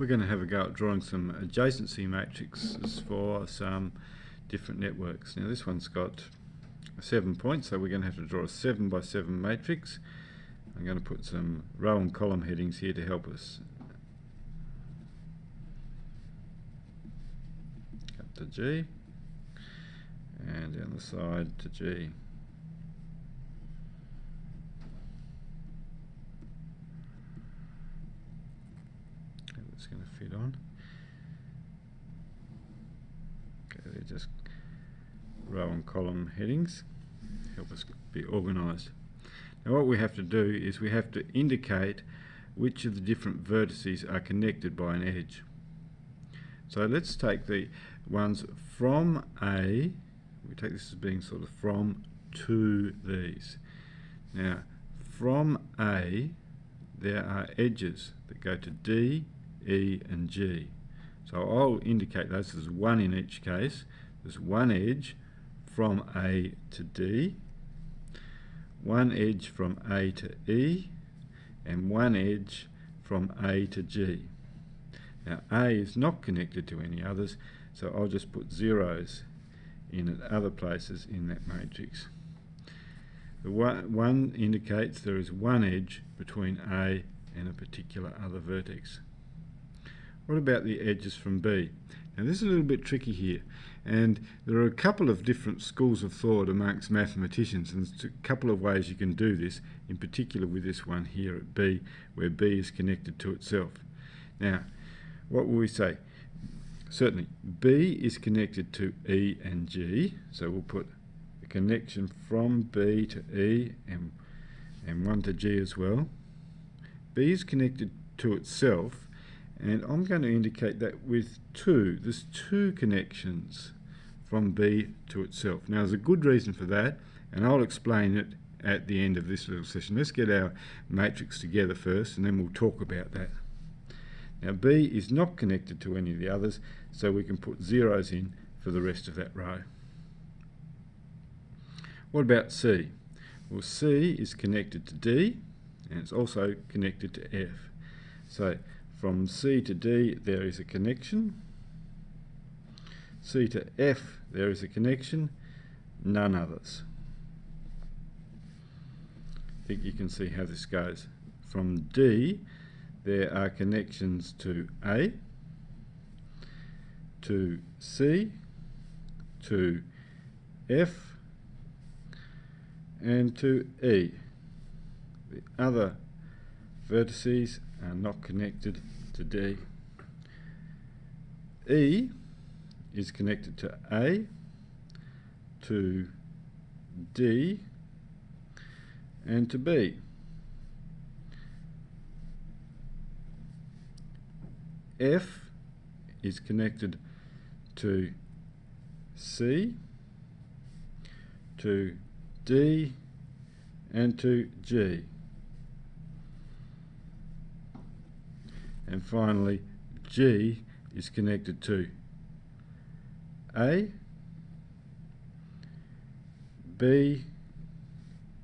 We're going to have a go at drawing some adjacency matrices for some different networks. Now this one's got 7 points, so we're going to have to draw a 7 by 7 matrix. I'm going to put some row and column headings here to help us. Up to G, and down the side to G. That's going to fit on. Okay, they're just row and column headings, help us be organised. Now what we have to do is we have to indicate which of the different vertices are connected by an edge. So let's take the ones from A, we take this as being sort of from to these. Now from A there are edges that go to D, E and G. So I'll indicate those as one in each case. There's one edge from A to D, one edge from A to E, and one edge from A to G. Now A is not connected to any others, so I'll just put zeros in at other places in that matrix. The one indicates there is one edge between A and a particular other vertex. What about the edges from B? Now this is a little bit tricky here, and there are a couple of different schools of thought amongst mathematicians, and there's a couple of ways you can do this, in particular with this one here at B, where B is connected to itself. Now, what will we say? Certainly, B is connected to E and G, so we'll put a connection from B to E and one to G as well. B is connected to itself, and I'm going to indicate that with 2. There's 2 connections from B to itself. Now there's a good reason for that, and I'll explain it at the end of this little session. Let's get our matrix together first, and then we'll talk about that. Now B is not connected to any of the others, so we can put zeros in for the rest of that row. What about C? Well, C is connected to D, and it's also connected to F. So from C to D there is a connection. C to F there is a connection, none others. I think you can see how this goes. From D there are connections to A, to C, to F, and to E. The other vertices are not connected to D. E is connected to A, to D, and to B. F is connected to C, to D, and to G. And finally, G is connected to A, B,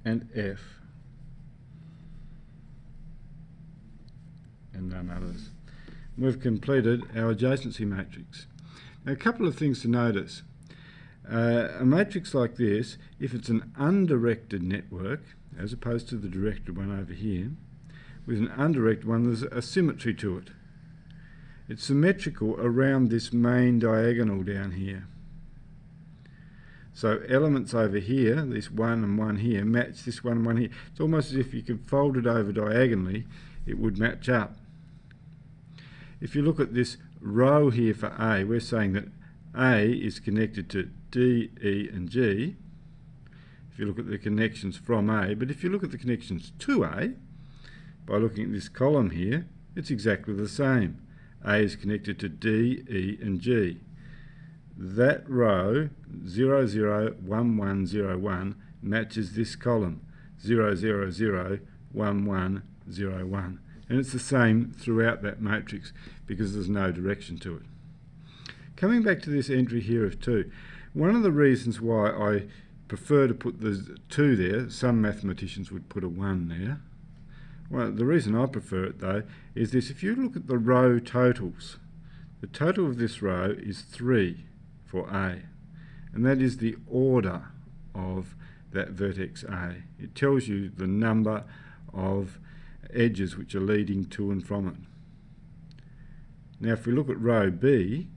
and F, and none others. We've completed our adjacency matrix. Now, a couple of things to notice. A matrix like this, if it's an undirected network, as opposed to the directed one over here, with an undirected one there's a symmetry to it. It's symmetrical around this main diagonal down here. So elements over here, this 1 and 1 here, match this 1 and 1 here. It's almost as if you could fold it over diagonally, it would match up. If you look at this row here for A, we're saying that A is connected to D, E and G, if you look at the connections from A, but if you look at the connections to A, by looking at this column here, it's exactly the same. A is connected to D, E and G. That row 0, 0, 1, 1, 0, 1 matches this column 0, 0, 0, 1, 1, 0, 1. And it's the same throughout that matrix because there's no direction to it. Coming back to this entry here of 2, one of the reasons why I prefer to put the 2 there, some mathematicians would put a 1 there, Well, the reason I prefer it though is this: if you look at the row totals, the total of this row is 3 for A, and that is the order of that vertex A. It tells you the number of edges which are leading to and from it. Now if we look at row B,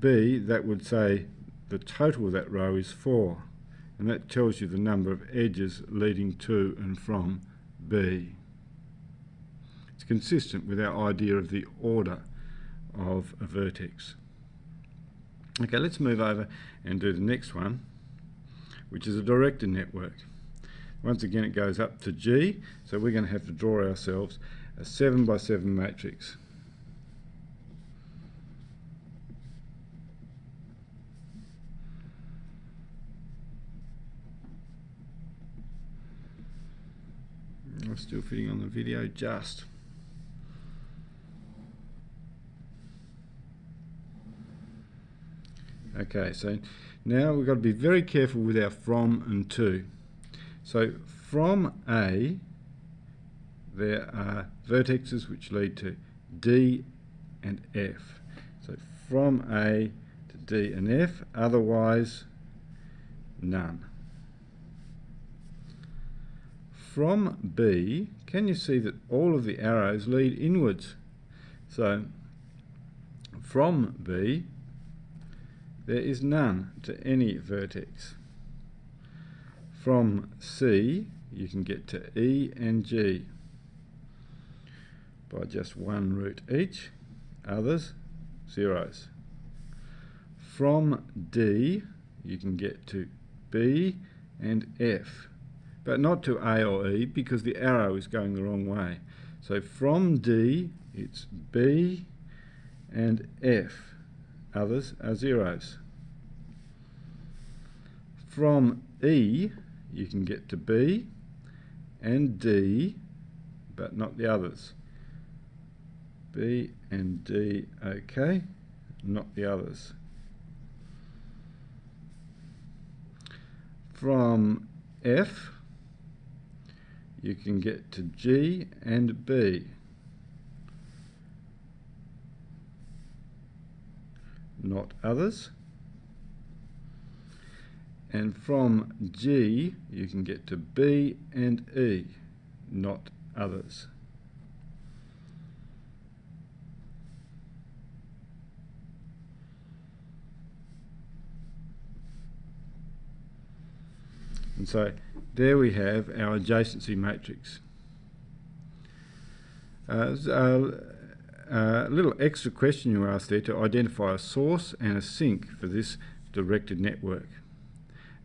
that would say the total of that row is 4, and that tells you the number of edges leading to and from B. It's consistent with our idea of the order of a vertex. Okay, let's move over and do the next one, which is a directed network. Once again, it goes up to G, so we're going to have to draw ourselves a 7 by 7 matrix. I'm still fitting on the video just. Okay, so now we've got to be very careful with our from and to. So from A, there are vertexes which lead to D and F. So from A to D and F, otherwise none. From B, can you see that all of the arrows lead inwards? So from B, there is none to any vertex. From C, you can get to E and G by just one root each, others zeros. From D, you can get to B and F, but not to A or E because the arrow is going the wrong way. So from D, it's B and F, others are zeros. From E, you can get to B and D, but not the others. B and D, okay, not the others. From F, you can get to G and B, not others. And from G, you can get to B and E, not others. And so there we have our adjacency matrix. A little extra question you asked there to identify a source and a sink for this directed network.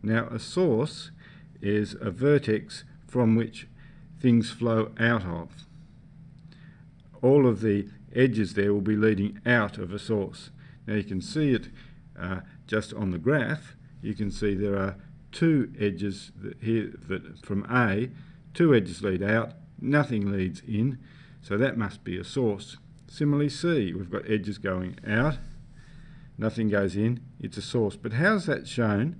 Now a source is a vertex from which things flow out of. All of the edges there will be leading out of a source. Now you can see it just on the graph. You can see there are two edges here that from A, two edges lead out, nothing leads in, so that must be a source. Similarly C, we've got edges going out, nothing goes in, it's a source. But how's that shown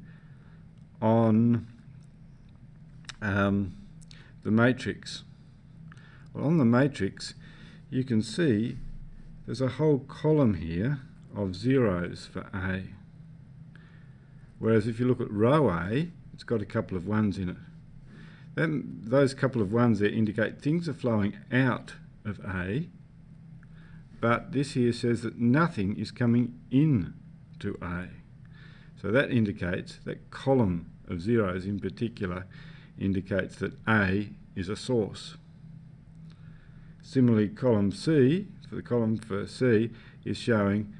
on the matrix? Well, on the matrix you can see there's a whole column here of zeros for A, whereas if you look at row A, it's got a couple of ones in it. Then those couple of ones there indicate things are flowing out of A, but this here says that nothing is coming in to A. So that indicates, that column of zeros in particular indicates that A is a source. Similarly, column C, the column for C, is showing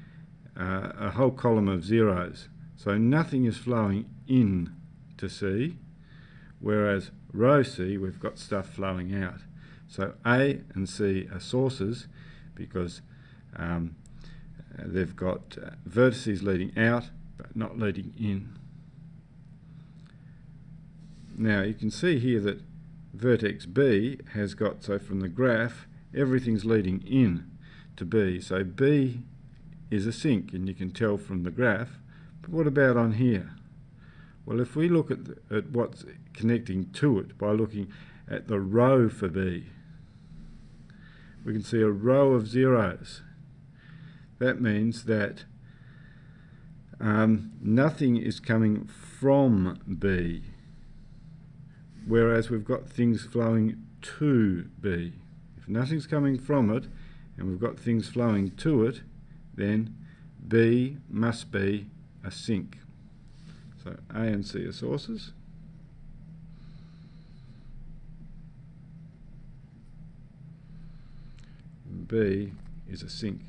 a whole column of zeros. So nothing is flowing in to C, whereas row C, we've got stuff flowing out. So A and C are sources because they've got vertices leading out but not leading in. Now you can see here that vertex B has got, so from the graph, everything's leading in to B. So B is a sink, and you can tell from the graph. But what about on here? Well, if we look at what's connecting to it by looking at the row for B. We can see a row of zeros. That means that nothing is coming from B, whereas we've got things flowing to B. If nothing's coming from it and we've got things flowing to it, then B must be a sink. So A and C are sources. B is a sink.